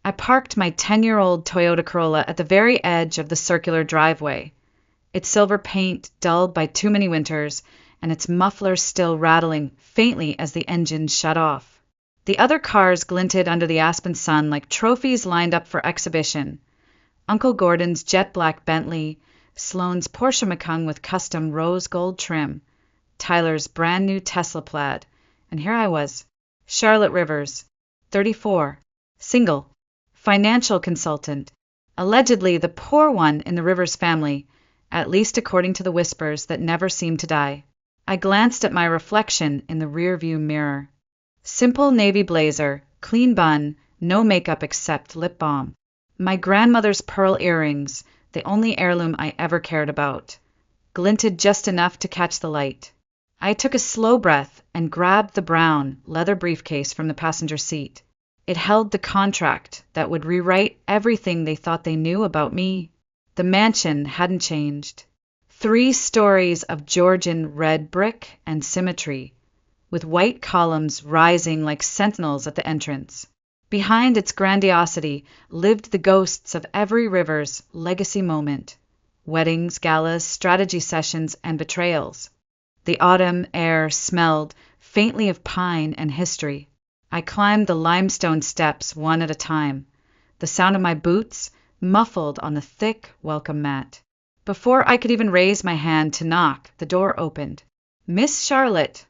I parked my 10-year-old Toyota Corolla at the very edge of the circular driveway, its silver paint dulled by too many winters, and its muffler still rattling faintly as the engine shut off. The other cars glinted under the aspen sun like trophies lined up for exhibition. Uncle Gordon's jet-black Bentley, Sloane's Porsche Macan with custom rose gold trim, Tyler's brand-new Tesla Plaid, and here I was, Charlotte Rivers, 34, single, financial consultant, allegedly the poor one in the Rivers family, at least according to the whispers that never seem to die. I glanced at my reflection in the rearview mirror. Simple navy blazer, clean bun, no makeup except lip balm. My grandmother's pearl earrings, the only heirloom I ever cared about, glinted just enough to catch the light. I took a slow breath and grabbed the brown, leather briefcase from the passenger seat. It held the contract that would rewrite everything they thought they knew about me. The mansion hadn't changed. 3 stories of Georgian red brick and symmetry, with white columns rising like sentinels at the entrance. Behind its grandiosity lived the ghosts of every Rivers legacy moment, weddings, galas, strategy sessions, and betrayals. The autumn air smelled faintly of pine and history. I climbed the limestone steps one at a time, the sound of my boots muffled on the thick welcome mat. Before I could even raise my hand to knock, the door opened. "Miss Charlotte."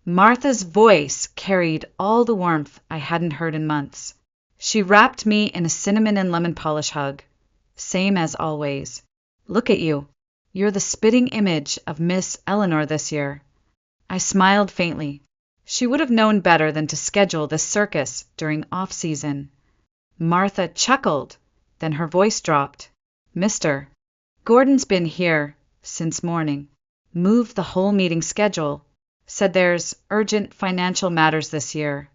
Martha's voice carried all the warmth I hadn't heard in months. She wrapped me in a cinnamon and lemon polish hug. Same as always. "Look at you. You're the spitting image of Miss Eleanor this year." I smiled faintly. She would have known better than to schedule this circus during off-season. Martha chuckled, then her voice dropped. "Mr. Gordon's been here since morning. Moved the whole meeting schedule. Said there's urgent financial matters this year."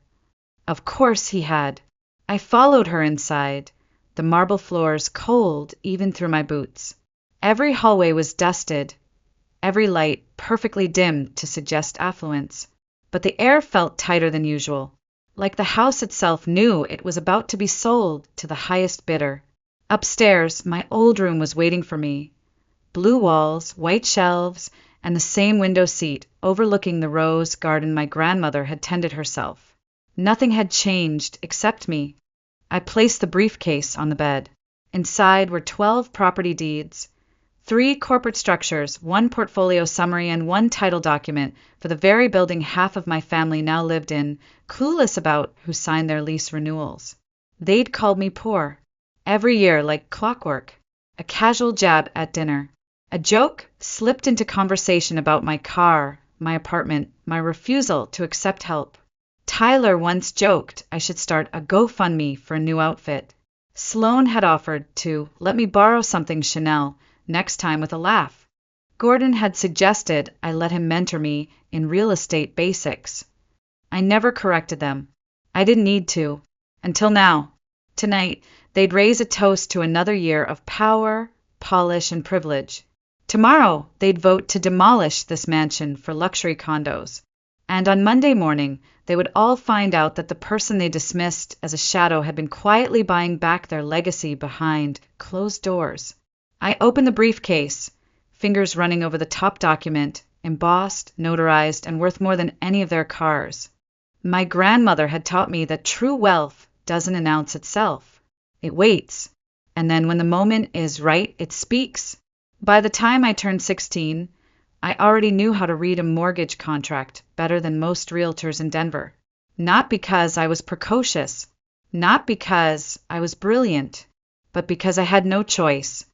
Of course he had. I followed her inside, the marble floors cold even through my boots. Every hallway was dusted, every light perfectly dimmed to suggest affluence. But the air felt tighter than usual, like the house itself knew it was about to be sold to the highest bidder. Upstairs, my old room was waiting for me. Blue walls, white shelves, and the same window seat overlooking the rose garden my grandmother had tended herself. Nothing had changed except me. I placed the briefcase on the bed. Inside were 12 property deeds, 3 corporate structures, 1 portfolio summary, and 1 title document for the very building half of my family now lived in, clueless about who signed their lease renewals. They'd called me poor. Every year, like clockwork. A casual jab at dinner. A joke slipped into conversation about my car, my apartment, my refusal to accept help. Tyler once joked I should start a GoFundMe for a new outfit. Sloane had offered to let me borrow something Chanel next time with a laugh. Gordon had suggested I let him mentor me in real estate basics. I never corrected them. I didn't need to. Until now. Tonight, they'd raise a toast to another year of power, polish, and privilege. Tomorrow, they'd vote to demolish this mansion for luxury condos. And on Monday morning, they would all find out that the person they dismissed as a shadow had been quietly buying back their legacy behind closed doors. I opened the briefcase, fingers running over the top document, embossed, notarized, and worth more than any of their cars. My grandmother had taught me that true wealth doesn't announce itself. It waits, and then when the moment is right, it speaks. By the time I turned 16, I already knew how to read a mortgage contract better than most realtors in Denver. Not because I was precocious, not because I was brilliant, but because I had no choice.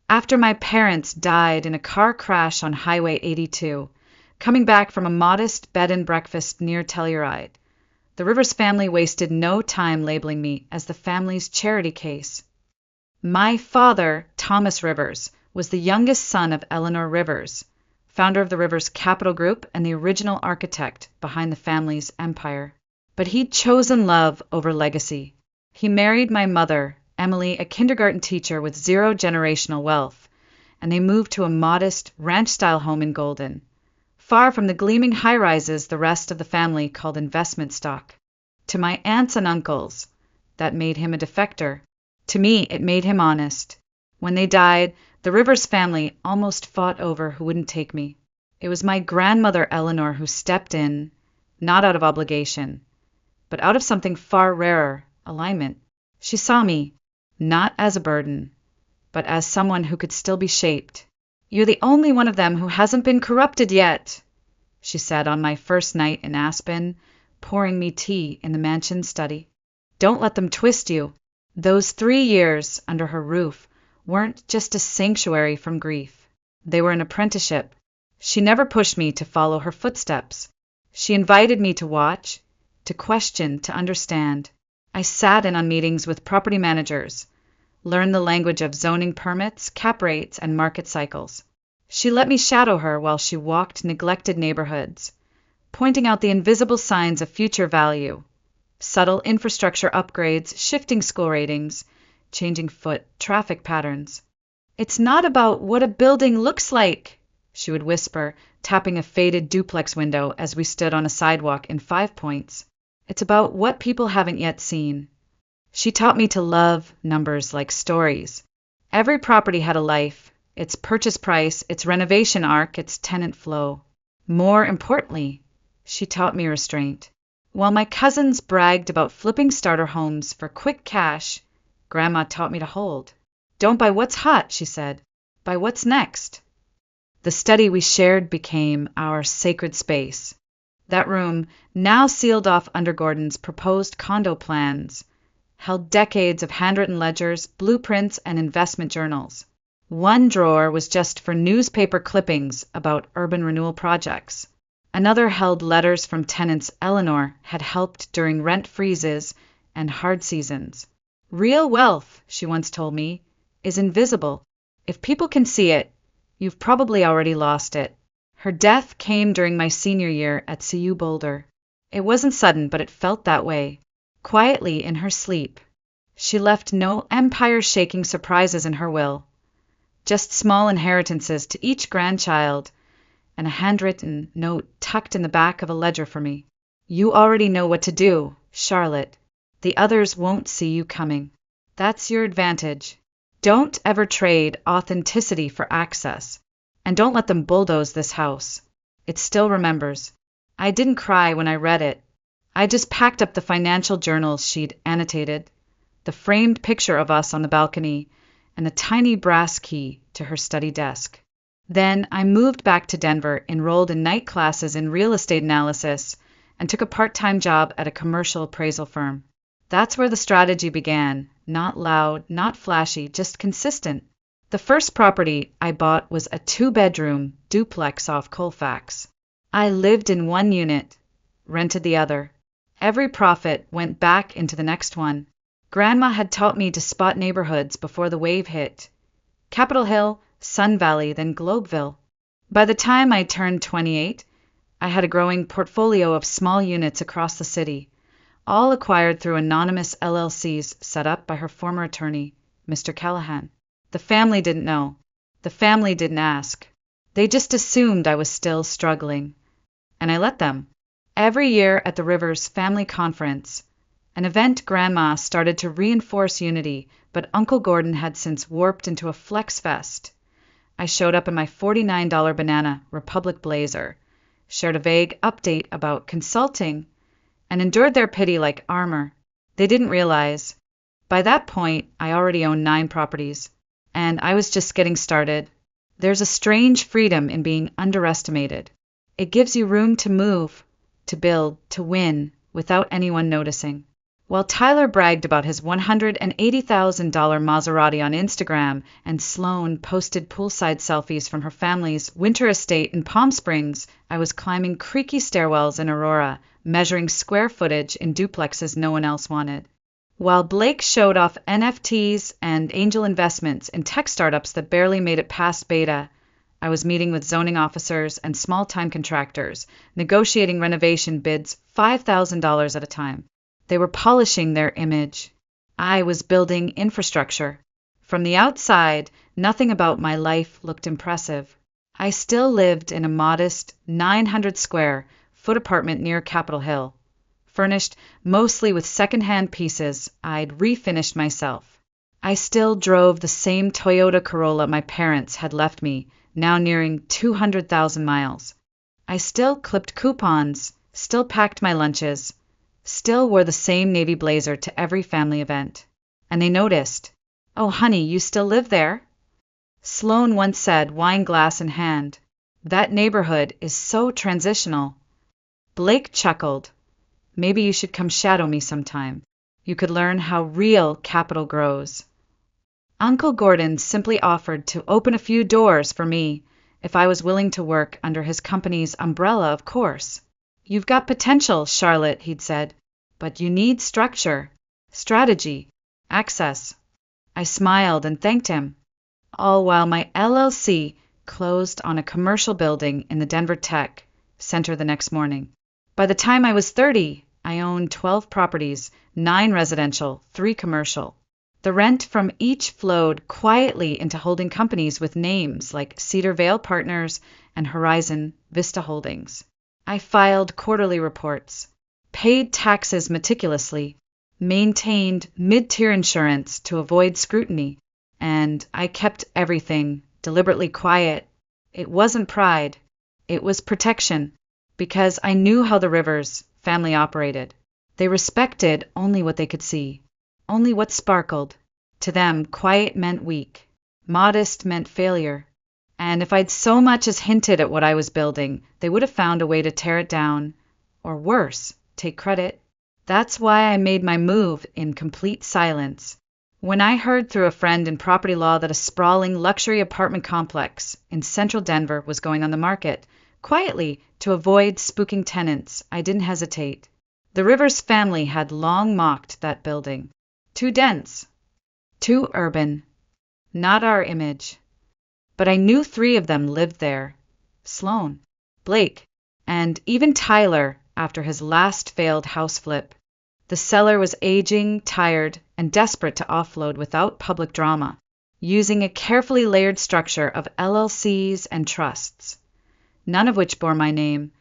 After my parents died in a car crash on Highway 82, coming back from a modest bed and breakfast near Telluride, the Rivers family wasted no time labeling me as the family's charity case. My father, Thomas Rivers, was the youngest son of Eleanor Rivers, founder of the Rivers Capital Group and the original architect behind the family's empire. But he'd chosen love over legacy. He married my mother, Emily, a kindergarten teacher with 0 generational wealth, and they moved to a modest ranch-style home in Golden, far from the gleaming high-rises the rest of the family called investment stock. To my aunts and uncles, that made him a defector. To me, it made him honest. When they died, the Rivers family almost fought over who wouldn't take me. It was my grandmother Eleanor who stepped in, not out of obligation, but out of something far rarer, alignment. She saw me, not as a burden, but as someone who could still be shaped. "You're the only one of them who hasn't been corrupted yet," she said on my first night in Aspen, pouring me tea in the mansion study. "Don't let them twist you." Those 3 years under her roof weren't just a sanctuary from grief. They were an apprenticeship. She never pushed me to follow her footsteps. She invited me to watch, to question, to understand. I sat in on meetings with property managers, learned the language of zoning permits, cap rates, and market cycles. She let me shadow her while she walked neglected neighborhoods, pointing out the invisible signs of future value. Subtle infrastructure upgrades, shifting school ratings, changing foot traffic patterns. "It's not about what a building looks like," she would whisper, tapping a faded duplex window as we stood on a sidewalk in 5 Points. "It's about what people haven't yet seen." She taught me to love numbers like stories. Every property had a life, its purchase price, its renovation arc, its tenant flow. More importantly, she taught me restraint. While my cousins bragged about flipping starter homes for quick cash, Grandma taught me to hold. "Don't buy what's hot," she said. "Buy what's next." The study we shared became our sacred space. That room, now sealed off under Gordon's proposed condo plans, held decades of handwritten ledgers, blueprints, and investment journals. One drawer was just for newspaper clippings about urban renewal projects. Another held letters from tenants Eleanor had helped during rent freezes and hard seasons. "Real wealth," she once told me, "is invisible. If people can see it, you've probably already lost it." Her death came during my senior year at CU Boulder. It wasn't sudden, but it felt that way. Quietly in her sleep. She left no empire-shaking surprises in her will. Just small inheritances to each grandchild, and a handwritten note tucked in the back of a ledger for me. "You already know what to do, Charlotte. The others won't see you coming. That's your advantage. Don't ever trade authenticity for access. And don't let them bulldoze this house. It still remembers." I didn't cry when I read it. I just packed up the financial journals she'd annotated, the framed picture of us on the balcony, and a tiny brass key to her study desk. Then I moved back to Denver, enrolled in night classes in real estate analysis, and took a part-time job at a commercial appraisal firm. That's where the strategy began. Not loud, not flashy, just consistent. The first property I bought was a 2-bedroom duplex off Colfax. I lived in one unit, rented the other. Every profit went back into the next one. Grandma had taught me to spot neighborhoods before the wave hit. Capitol Hill, Sun Valley, then Globeville. By the time I turned 28, I had a growing portfolio of small units across the city, all acquired through anonymous LLCs set up by her former attorney, Mr. Callahan. The family didn't know. The family didn't ask. They just assumed I was still struggling. And I let them. Every year at the Rivers Family Conference, an event Grandma started to reinforce unity, but Uncle Gordon had since warped into a flex fest. I showed up in my $49 Banana Republic blazer, shared a vague update about consulting, and endured their pity like armor. They didn't realize. By that point, I already owned 9 properties, and I was just getting started. There's a strange freedom in being underestimated. It gives you room to move, to build, to win, without anyone noticing. While Tyler bragged about his $180,000 Maserati on Instagram and Sloane posted poolside selfies from her family's winter estate in Palm Springs, I was climbing creaky stairwells in Aurora, measuring square footage in duplexes no one else wanted. While Blake showed off NFTs and angel investments in tech startups that barely made it past beta, I was meeting with zoning officers and small-time contractors, negotiating renovation bids $5,000 at a time. They were polishing their image. I was building infrastructure. From the outside, nothing about my life looked impressive. I still lived in a modest 900-square-foot apartment near Capitol Hill, furnished mostly with second-hand pieces I'd refinished myself. I still drove the same Toyota Corolla my parents had left me, now nearing 200,000 miles. I still clipped coupons, still packed my lunches, still wore the same navy blazer to every family event. And they noticed. "Oh, honey, you still live there?" Sloane once said, wine glass in hand. "That neighborhood is so transitional." Blake chuckled. "Maybe you should come shadow me sometime. You could learn how real capital grows." Uncle Gordon simply offered to open a few doors for me if I was willing to work under his company's umbrella, of course. "You've got potential, Charlotte," he'd said, "but you need structure, strategy, access." I smiled and thanked him, all while my LLC closed on a commercial building in the Denver Tech Center the next morning. By the time I was 30, I owned 12 properties, 9 residential, 3 commercial. The rent from each flowed quietly into holding companies with names like Cedar Vale Partners and Horizon Vista Holdings. I filed quarterly reports, paid taxes meticulously, maintained mid-tier insurance to avoid scrutiny, and I kept everything deliberately quiet. It wasn't pride, it was protection, because I knew how the Rivers family operated. They respected only what they could see, only what sparkled. To them, quiet meant weak, modest meant failure, and if I'd so much as hinted at what I was building, they would have found a way to tear it down, or worse, take credit. That's why I made my move in complete silence. When I heard through a friend in property law that a sprawling luxury apartment complex in central Denver was going on the market, quietly to avoid spooking tenants, I didn't hesitate. The Rivers family had long mocked that building. Too dense, too urban, not our image. But I knew 3 of them lived there: Sloane, Blake, and even Tyler after his last failed house flip. The seller was aging, tired, and desperate to offload without public drama, using a carefully layered structure of LLCs and trusts, none of which bore my name.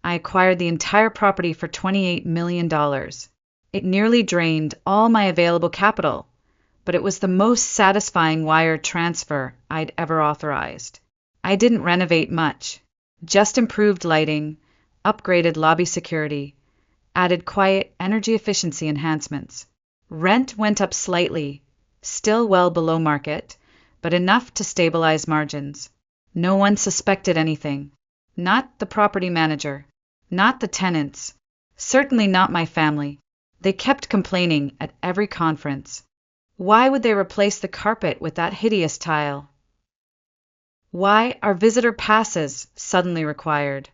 I acquired the entire property for $28 million. It nearly drained all my available capital, but it was the most satisfying wire transfer I'd ever authorized. I didn't renovate much, just improved lighting, upgraded lobby security, added quiet energy efficiency enhancements. Rent went up slightly, still well below market, but enough to stabilize margins. No one suspected anything. Not the property manager, not the tenants, certainly not my family. They kept complaining at every conference. Why would they replace the carpet with that hideous tile? Why are visitor passes suddenly required?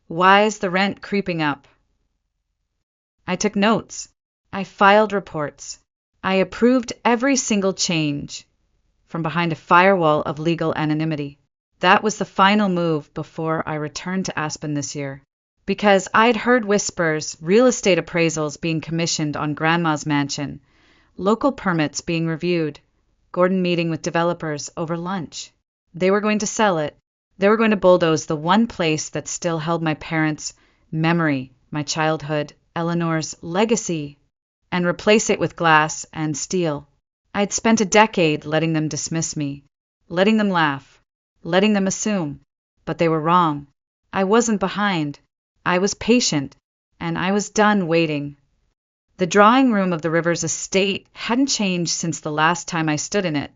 Why is the rent creeping up? I took notes. I filed reports. I approved every single change from behind a firewall of legal anonymity. That was the final move before I returned to Aspen this year. Because I'd heard whispers, real estate appraisals being commissioned on Grandma's mansion, local permits being reviewed, Gordon meeting with developers over lunch. They were going to sell it. They were going to bulldoze the one place that still held my parents' memory, my childhood, Eleanor's legacy, and replace it with glass and steel. I'd spent a decade letting them dismiss me, letting them laugh, letting them assume, but they were wrong. I wasn't behind. I was patient, and I was done waiting. The drawing room of the Rivers estate hadn't changed since the last time I stood in it,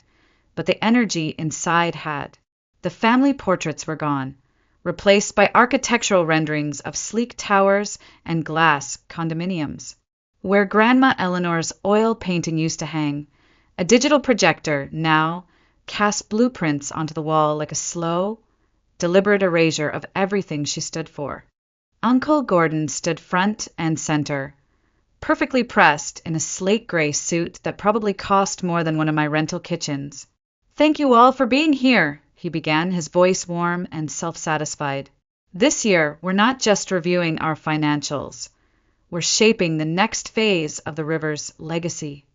but the energy inside had. The family portraits were gone, replaced by architectural renderings of sleek towers and glass condominiums. Where Grandma Eleanor's oil painting used to hang, a digital projector now cast blueprints onto the wall like a slow, deliberate erasure of everything she stood for. Uncle Gordon stood front and center, perfectly pressed in a slate gray suit that probably cost more than one of my rental kitchens. "Thank you all for being here," he began, his voice warm and self-satisfied. "This year, we're not just reviewing our financials. We're shaping the next phase of the Rivers' legacy."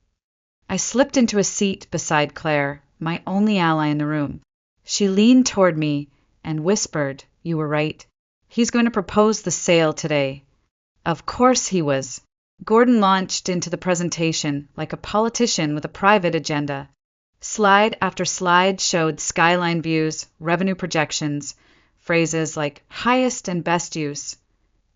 I slipped into a seat beside Claire, my only ally in the room. She leaned toward me and whispered, "You were right. He's going to propose the sale today." Of course he was. Gordon launched into the presentation like a politician with a private agenda. Slide after slide showed skyline views, revenue projections, phrases like highest and best use,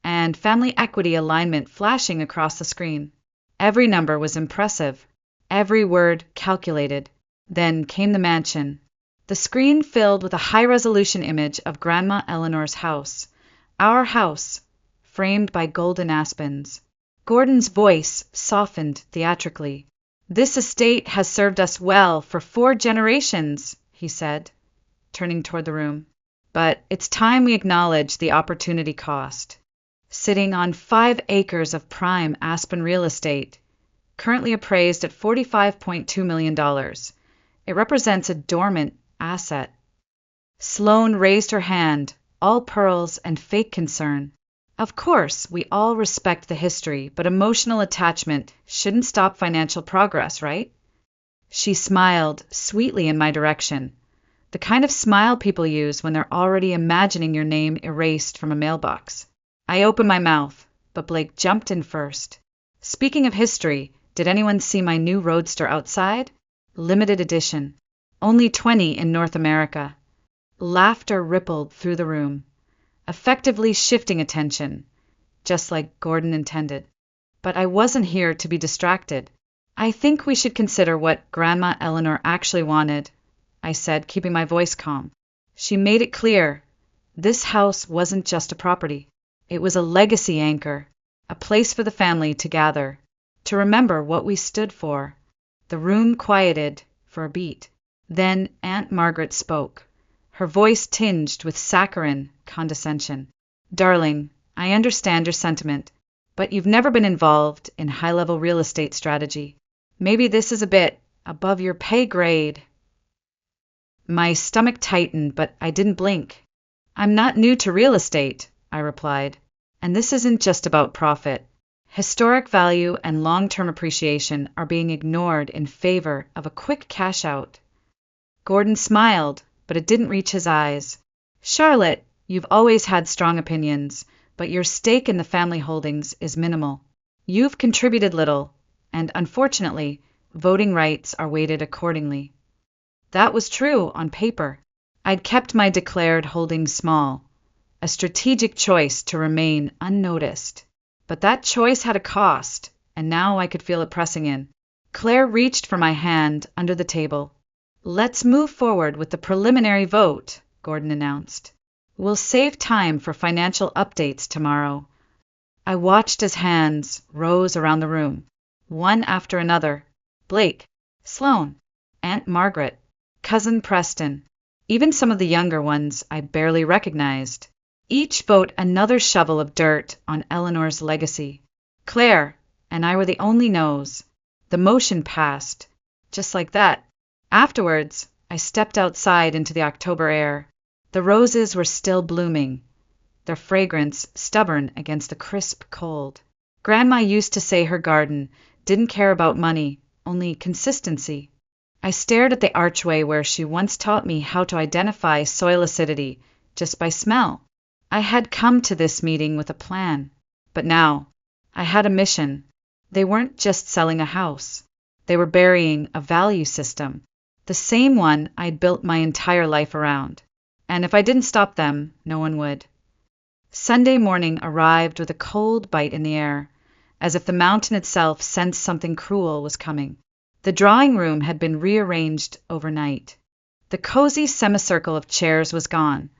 and family equity alignment flashing across the screen. Every number was impressive, every word calculated. Then came the mansion. The screen filled with a high-resolution image of Grandma Eleanor's house. Our house, framed by golden aspens. Gordon's voice softened theatrically. "This estate has served us well for 4 generations," he said, turning toward the room. "But it's time we acknowledge the opportunity cost. Sitting on 5 acres of prime aspen real estate, currently appraised at $45.2 million, it represents a dormant asset." Sloane raised her hand, all pearls and fake concern. "Of course, we all respect the history, but emotional attachment shouldn't stop financial progress, right?" She smiled sweetly in my direction, the kind of smile people use when they're already imagining your name erased from a mailbox. I opened my mouth, but Blake jumped in first. "Speaking of history, did anyone see my new roadster outside? Limited edition. Only 20 in North America." Laughter rippled through the room, effectively shifting attention, just like Gordon intended. But I wasn't here to be distracted. "I think we should consider what Grandma Eleanor actually wanted," I said, keeping my voice calm. She made it clear, this house wasn't just a property. It was a legacy anchor, a place for the family to gather, to remember what we stood for. The room quieted for a beat. Then Aunt Margaret spoke, her voice tinged with saccharine condescension. "Darling, I understand your sentiment, but you've never been involved in high-level real estate strategy. Maybe this is a bit above your pay grade." My stomach tightened, but I didn't blink. "I'm not new to real estate," I replied, "and this isn't just about profit. Historic value and long-term appreciation are being ignored in favor of a quick cash-out." Gordon smiled, but it didn't reach his eyes. "Charlotte, you've always had strong opinions, but your stake in the family holdings is minimal. You've contributed little, and unfortunately, voting rights are weighted accordingly." That was true on paper. I'd kept my declared holdings small, a strategic choice to remain unnoticed. But that choice had a cost, and now I could feel it pressing in. Claire reached for my hand under the table. "Let's move forward with the preliminary vote," Gordon announced. "We'll save time for financial updates tomorrow." I watched as hands rose around the room, one after another. Blake, Sloane, Aunt Margaret, Cousin Preston, even some of the younger ones I barely recognized. Each vote another shovel of dirt on Eleanor's legacy. Claire and I were the only no's. The motion passed, just like that. Afterwards, I stepped outside into the October air. The roses were still blooming, their fragrance stubborn against the crisp cold. Grandma used to say her garden didn't care about money, only consistency. I stared at the archway where she once taught me how to identify soil acidity just by smell. I had come to this meeting with a plan, but now I had a mission. They weren't just selling a house. They were burying a value system, the same one I'd built my entire life around. And if I didn't stop them, no one would. Sunday morning arrived with a cold bite in the air, as if the mountain itself sensed something cruel was coming. The drawing room had been rearranged overnight. The cozy semicircle of chairs was gone,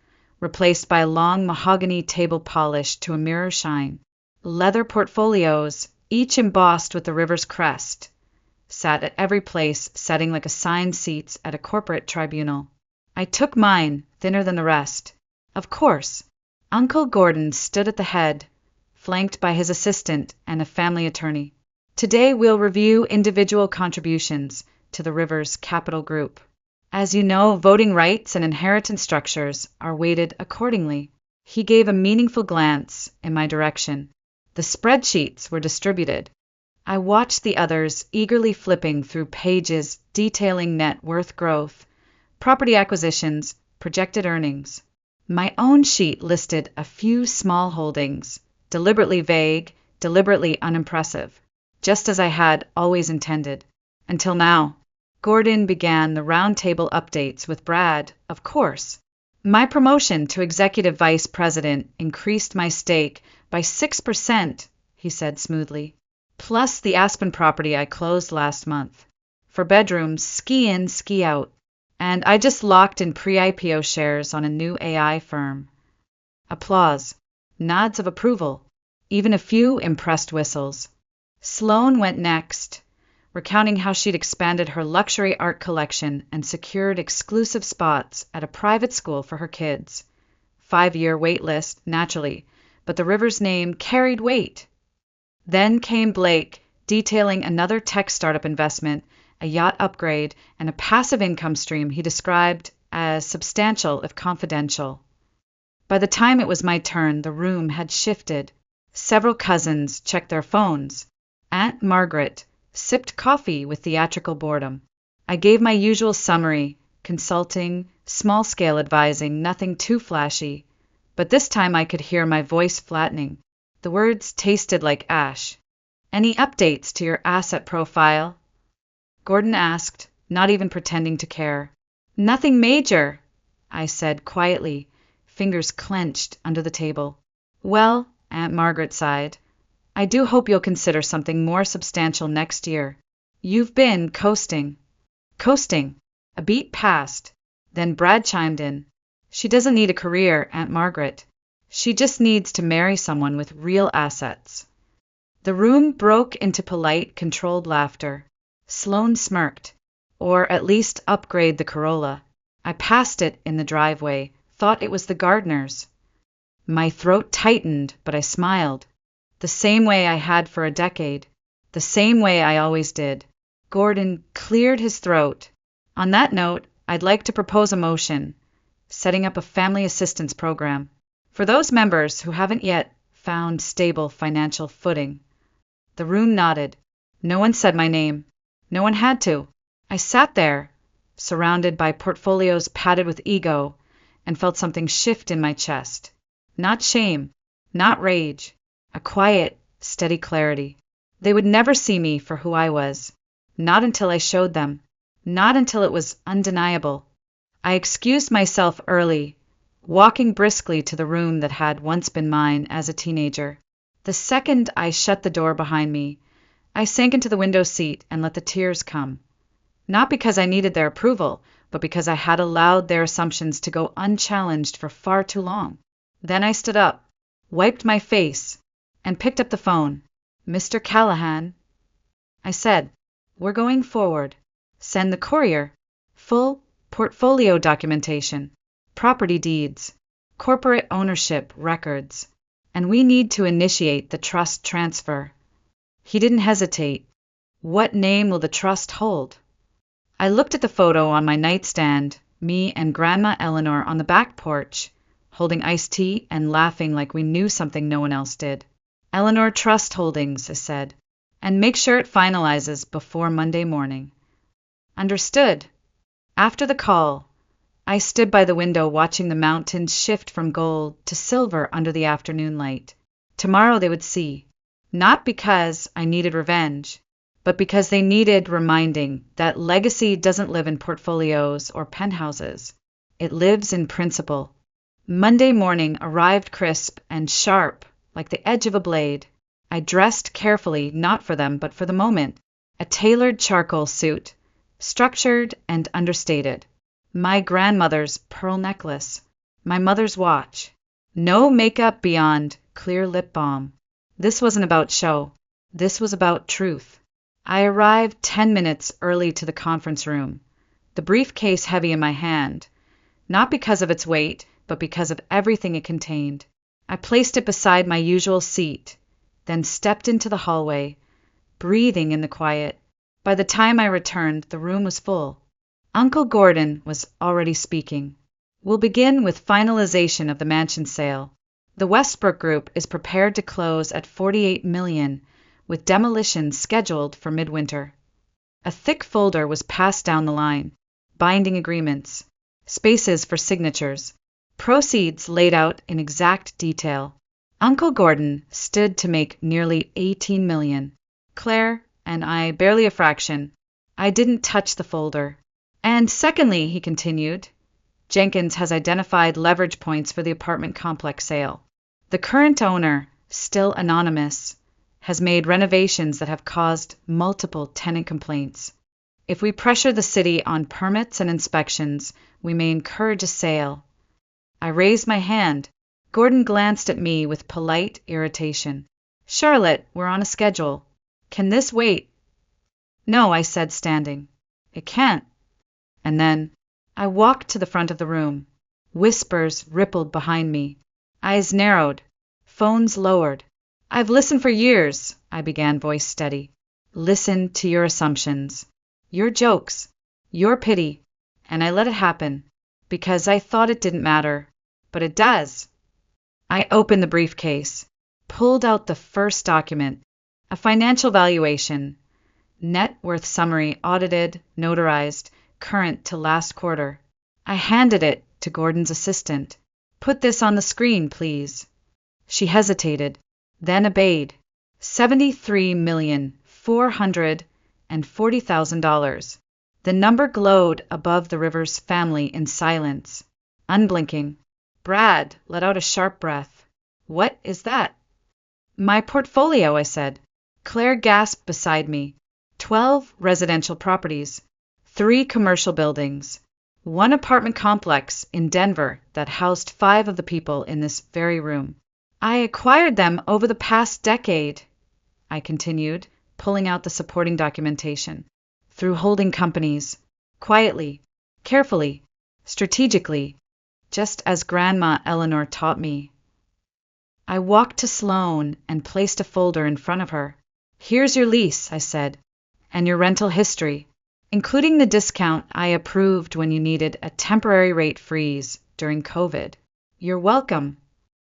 replaced by a long mahogany table polished to a mirror shine. Leather portfolios, each embossed with the river's crest, sat at every place, setting like assigned seats at a corporate tribunal. I took mine, thinner than the rest. Of course, Uncle Gordon stood at the head, flanked by his assistant and a family attorney. Today we'll review individual contributions to the river's capital group. As you know, voting rights and inheritance structures are weighted accordingly. He gave a meaningful glance in my direction. The spreadsheets were distributed. I watched the others eagerly flipping through pages detailing net worth growth, property acquisitions, projected earnings. My own sheet listed a few small holdings, deliberately vague, deliberately unimpressive, just as I had always intended. Until now. Gordon began the roundtable updates with Brad, of course. My promotion to executive vice president increased my stake by 6%, he said smoothly, plus the Aspen property I closed last month. For bedrooms, ski in, ski out. And I just locked in pre-IPO shares on a new AI firm. Applause. Nods of approval. Even a few impressed whistles. Sloane went next, recounting how she'd expanded her luxury art collection and secured exclusive spots at a private school for her kids. 5-year wait list, naturally, but the river's name carried weight. Then came Blake, detailing another tech startup investment, a yacht upgrade, and a passive income stream he described as substantial if confidential. By the time it was my turn, the room had shifted. Several cousins checked their phones. Aunt Margaret sipped coffee with theatrical boredom. I gave my usual summary, consulting, small-scale advising, nothing too flashy. But this time I could hear my voice flattening. The words tasted like ash. Any updates to your asset profile? Gordon asked, not even pretending to care. Nothing major, I said quietly, fingers clenched under the table. Well, Aunt Margaret sighed, I do hope you'll consider something more substantial next year. You've been coasting. Coasting. A beat passed. Then Brad chimed in. She doesn't need a career, Aunt Margaret. She just needs to marry someone with real assets. The room broke into polite, controlled laughter. Sloane smirked. Or at least upgrade the Corolla. I passed it in the driveway, thought it was the gardener's. My throat tightened, but I smiled. The same way I had for a decade. The same way I always did. Gordon cleared his throat. On that note, I'd like to propose a motion, setting up a family assistance program for those members who haven't yet found stable financial footing. The room nodded. No one said my name. No one had to. I sat there, surrounded by portfolios padded with ego, and felt something shift in my chest. Not shame, not rage, a quiet, steady clarity. They would never see me for who I was. Not until I showed them. Not until it was undeniable. I excused myself early, walking briskly to the room that had once been mine as a teenager. The second I shut the door behind me, I sank into the window seat and let the tears come. Not because I needed their approval, but because I had allowed their assumptions to go unchallenged for far too long. Then I stood up, wiped my face, and picked up the phone. Mr. Callahan, I said, we're going forward. Send the courier. Full portfolio documentation, property deeds, corporate ownership records, and we need to initiate the trust transfer. He didn't hesitate. What name will the trust hold? I looked at the photo on my nightstand, me and Grandma Eleanor on the back porch, holding iced tea and laughing like we knew something no one else did. Eleanor Trust Holdings, I said, and make sure it finalizes before Monday morning. Understood. After the call, I stood by the window watching the mountains shift from gold to silver under the afternoon light. Tomorrow they would see. Not because I needed revenge, but because they needed reminding that legacy doesn't live in portfolios or penthouses. It lives in principle. Monday morning arrived crisp and sharp, like the edge of a blade. I dressed carefully, not for them, but for the moment. A tailored charcoal suit, structured and understated. My grandmother's pearl necklace. My mother's watch. No makeup beyond clear lip balm. This wasn't about show. This was about truth. I arrived 10 minutes early to the conference room, the briefcase heavy in my hand, not because of its weight, but because of everything it contained. I placed it beside my usual seat, then stepped into the hallway, breathing in the quiet. By the time I returned, the room was full. Uncle Gordon was already speaking. We'll begin with finalization of the mansion sale. The Westbrook Group is prepared to close at $48 million, with demolition scheduled for midwinter. A thick folder was passed down the line, binding agreements, spaces for signatures, proceeds laid out in exact detail. Uncle Gordon stood to make nearly 18 million. Claire and I barely a fraction. I didn't touch the folder. And secondly, he continued, Jenkins has identified leverage points for the apartment complex sale. The current owner, still anonymous, has made renovations that have caused multiple tenant complaints. If we pressure the city on permits and inspections, we may encourage a sale. I raised my hand. Gordon glanced at me with polite irritation. Charlotte, we're on a schedule. Can this wait? No, I said, standing. It can't. And then I walked to the front of the room. Whispers rippled behind me. Eyes narrowed. Phones lowered. I've listened for years, I began, voice steady. Listened to your assumptions. Your jokes. Your pity. And I let it happen. Because I thought it didn't matter. But it does. I opened the briefcase. Pulled out the first document. A financial valuation. Net worth summary, audited, notarized, current to last quarter. I handed it to Gordon's assistant. Put this on the screen, please. She hesitated, then obeyed. $73,440,000. The number glowed above the Rivers family in silence, unblinking. Brad let out a sharp breath. What is that? My portfolio, I said. Claire gasped beside me. 12 residential properties, 3 commercial buildings, 1 apartment complex in Denver that housed 5 of the people in this very room. I acquired them over the past decade, I continued, pulling out the supporting documentation, through holding companies, quietly, carefully, strategically, just as Grandma Eleanor taught me. I walked to Sloane and placed a folder in front of her. Here's your lease, I said, and your rental history, including the discount I approved when you needed a temporary rate freeze during COVID. You're welcome.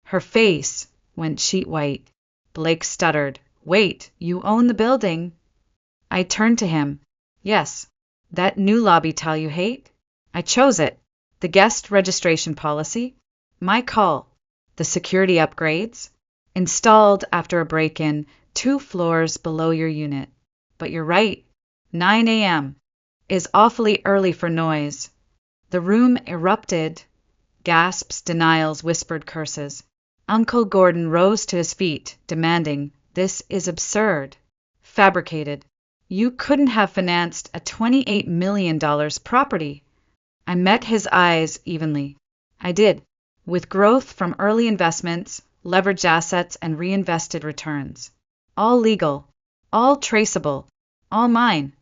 Her face went sheet white. Blake stuttered. Wait, you own the building? I turned to him. Yes. That new lobby tile you hate? I chose it. The guest registration policy? My call. The security upgrades? Installed after a break-in 2 floors below your unit. But you're right. 9 a.m. is awfully early for noise. The room erupted. Gasps, denials, whispered curses. Uncle Gordon rose to his feet, demanding, This is absurd. Fabricated. You couldn't have financed a $28 million property. I met his eyes evenly. I did, with growth from early investments, leveraged assets, and reinvested returns. All legal, all traceable, all mine.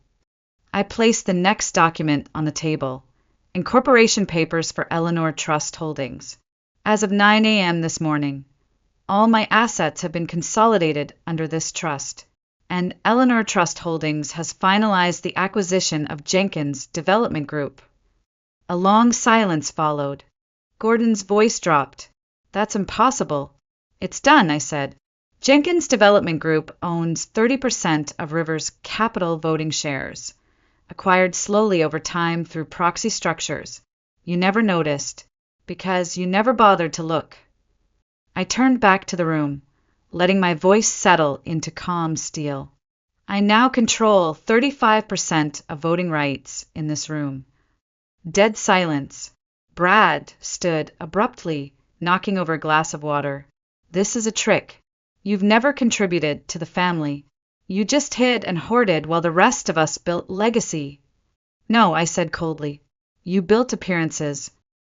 I placed the next document on the table. Incorporation papers for Eleanor Trust Holdings. As of 9 a.m. this morning, all my assets have been consolidated under this trust, and Eleanor Trust Holdings has finalized the acquisition of Jenkins Development Group. A long silence followed. Gordon's voice dropped. That's impossible. It's done, I said. Jenkins Development Group owns 30% of Rivers' capital voting shares, acquired slowly over time through proxy structures. You never noticed, because you never bothered to look. I turned back to the room, letting my voice settle into calm steel. I now control 35% of voting rights in this room. Dead silence. Brad stood abruptly, knocking over a glass of water. This is a trick. You've never contributed to the family. You just hid and hoarded while the rest of us built legacy. No, I said coldly. You built appearances.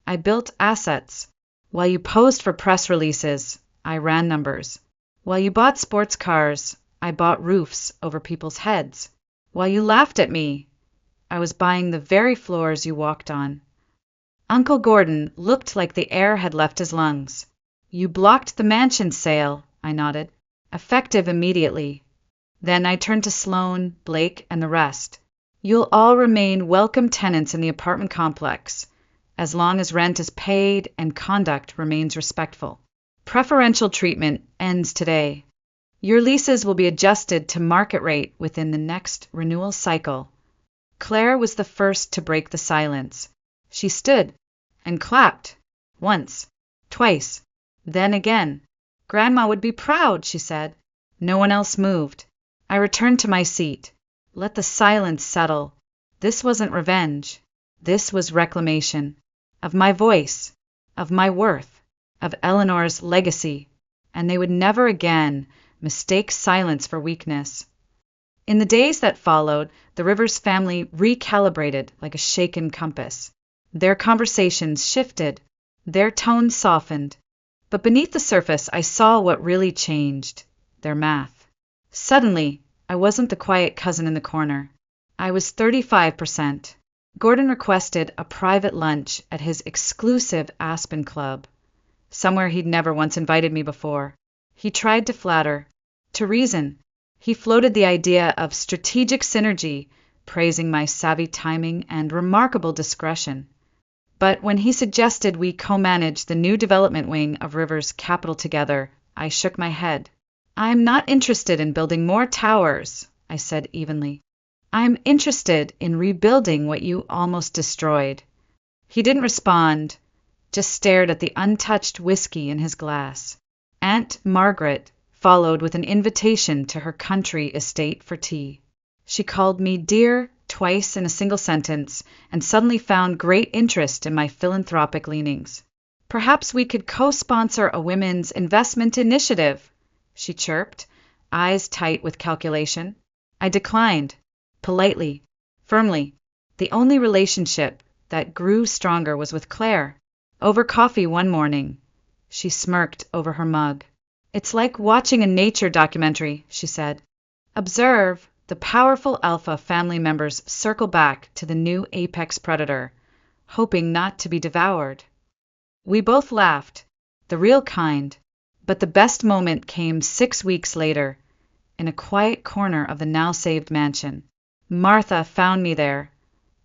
I built assets. While you posed for press releases, I ran numbers. While you bought sports cars, I bought roofs over people's heads. While you laughed at me, I was buying the very floors you walked on. Uncle Gordon looked like the air had left his lungs. You blocked the mansion sale, I nodded, effective immediately. Then I turned to Sloane, Blake, and the rest. You'll all remain welcome tenants in the apartment complex, as long as rent is paid and conduct remains respectful. Preferential treatment ends today. Your leases will be adjusted to market rate within the next renewal cycle. Claire was the first to break the silence. She stood and clapped, once, twice, then again. Grandma would be proud, she said. No one else moved. I returned to my seat. Let the silence settle. This wasn't revenge. This was reclamation. Of my voice. Of my worth. Of Eleanor's legacy. And they would never again mistake silence for weakness. In the days that followed, the Rivers family recalibrated like a shaken compass. Their conversations shifted. Their tones softened. But beneath the surface, I saw what really changed. Their math. Suddenly, I wasn't the quiet cousin in the corner. I was 35%. Gordon requested a private lunch at his exclusive Aspen Club, somewhere he'd never once invited me before. He tried to flatter, to reason. He floated the idea of strategic synergy, praising my savvy timing and remarkable discretion. But when he suggested we co-manage the new development wing of Rivers Capital together, I shook my head. I'm not interested in building more towers, I said evenly. I'm interested in rebuilding what you almost destroyed. He didn't respond, just stared at the untouched whiskey in his glass. Aunt Margaret followed with an invitation to her country estate for tea. She called me dear twice in a single sentence and suddenly found great interest in my philanthropic leanings. Perhaps we could co-sponsor a women's investment initiative, she chirped, eyes tight with calculation. I declined, politely, firmly. The only relationship that grew stronger was with Claire. Over coffee one morning, she smirked over her mug. It's like watching a nature documentary, she said. Observe the powerful alpha family members circle back to the new apex predator, hoping not to be devoured. We both laughed, the real kind, but the best moment came 6 weeks later, in a quiet corner of the now-saved mansion. Martha found me there,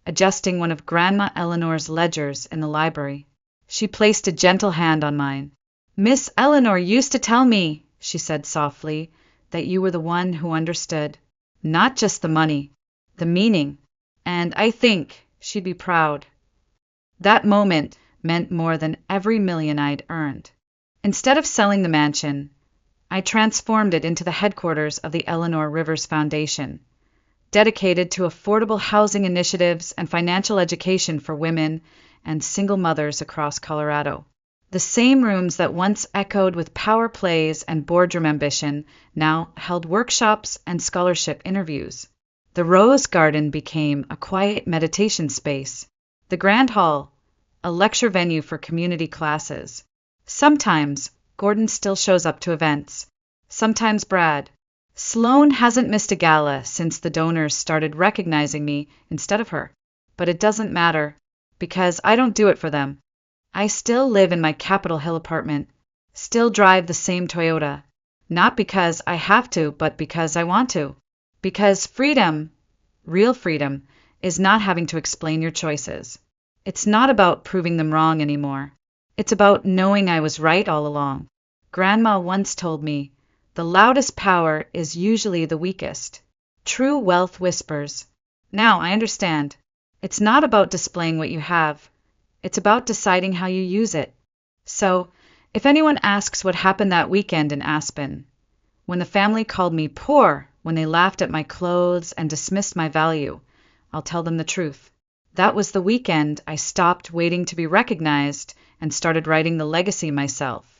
adjusting one of Grandma Eleanor's ledgers in the library. She placed a gentle hand on mine. Miss Eleanor used to tell me, she said softly, that you were the one who understood. Not just the money, the meaning, and I think she'd be proud. That moment meant more than every million I'd earned. Instead of selling the mansion, I transformed it into the headquarters of the Eleanor Rivers Foundation, dedicated to affordable housing initiatives and financial education for women and single mothers across Colorado. The same rooms that once echoed with power plays and boardroom ambition now held workshops and scholarship interviews. The Rose Garden became a quiet meditation space. The Grand Hall, a lecture venue for community classes. Sometimes Gordon still shows up to events. Sometimes Brad. Sloan hasn't missed a gala since the donors started recognizing me instead of her. But it doesn't matter, because I don't do it for them. I still live in my Capitol Hill apartment, still drive the same Toyota, not because I have to, but because I want to. Because freedom, real freedom, is not having to explain your choices. It's not about proving them wrong anymore. It's about knowing I was right all along. Grandma once told me, the loudest power is usually the weakest. True wealth whispers. Now I understand. It's not about displaying what you have. It's about deciding how you use it. So, if anyone asks what happened that weekend in Aspen, when the family called me poor, when they laughed at my clothes and dismissed my value, I'll tell them the truth. That was the weekend I stopped waiting to be recognized and started writing the legacy myself.